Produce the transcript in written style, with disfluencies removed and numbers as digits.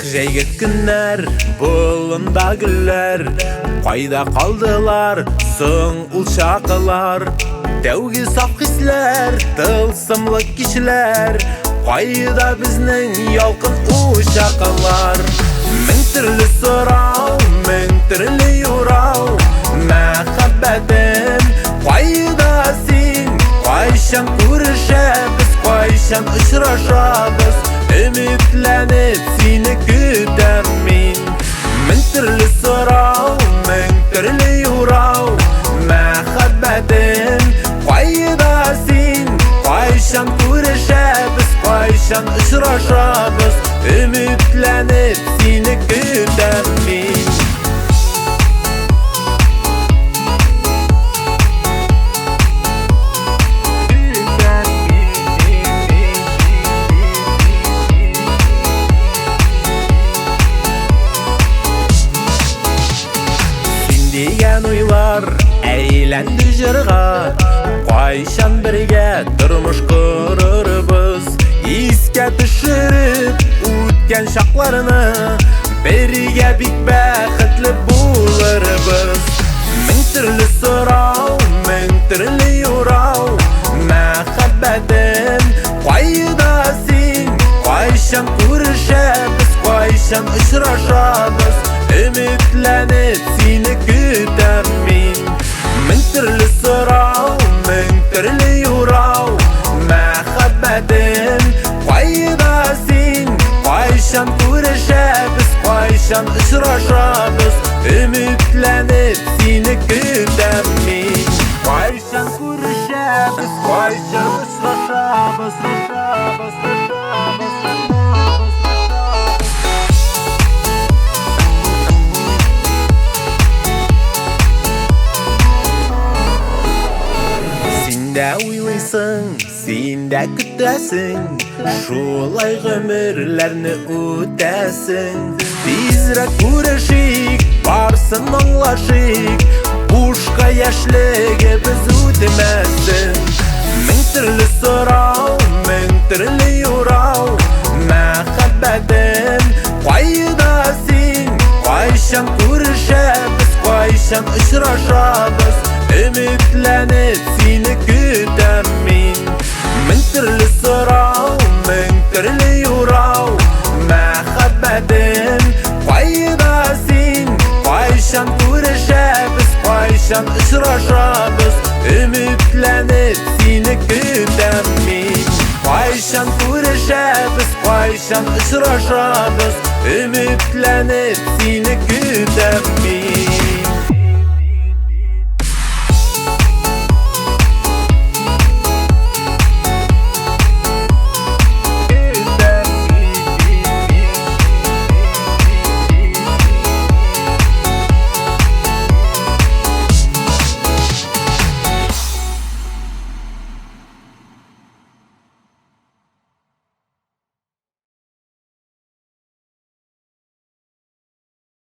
Җәйгет көннәр, болында гөлләр, кайда калдылар соң ул чакылар? Тәүге саф хисләр, тылсымлы кичләр, кайда безнең ялкын учакылар? Мең төрле сорау, мең төрле юрау, мәхәббәтем, кайда син? Кайчан күрешәбез, кайчан очрашабыз? Өметләнеп сине көтәм мин. Мең төрле сорау, мең төрле юрау, мәхәббәтем, кайда син? Кайчан күрешәбез, кайчан очрашабыз? Өметләнеп сине көтәм мин. Дигән уйлар әйләнде җырга, кайчан бергә тормыш корырбыз? Искә төшереп үткән чакларны, бергә бик бәхетле булырбыз. Мең төрле сорау, мең төрле юрау, мәхәббәтем, кайда син? Кайчан күрешәбез, кайчан очрашабыз? Өметләнеп сине көтәм мин. Мең төрле сорау, мең төрле юрау, мәхәббәтем, кайда син? Кайчан күрешәбез, кайчан очрашабыз? Өметләнеп сине көтәм мин. Кайчан күрешәбез, кайчан очрашабыз? Синдә уйлыйсың, синдә көтәсең, шулай гомерләрне үтәсең. Тизрәк күрешик, барсын аңлашик, бушка яшьлегебез үтмәсен. Мең төрле сорау, мең төрле юрау, мәхәббәтем, кайда син? Кайчан күрешәбез, кайчан очрашабыз? Өметләнеп сине көтәм мин. Мең төрле сорау, мең төрле юрау, мәхәббәтем, кайда син? Кайчан күрешәбез, кайчан очрашабыз? Өметләнеп сине көтәм мин. Кайчан күрешәбез, кайчан очрашабыз? Өметләнеп сине көтәм мин.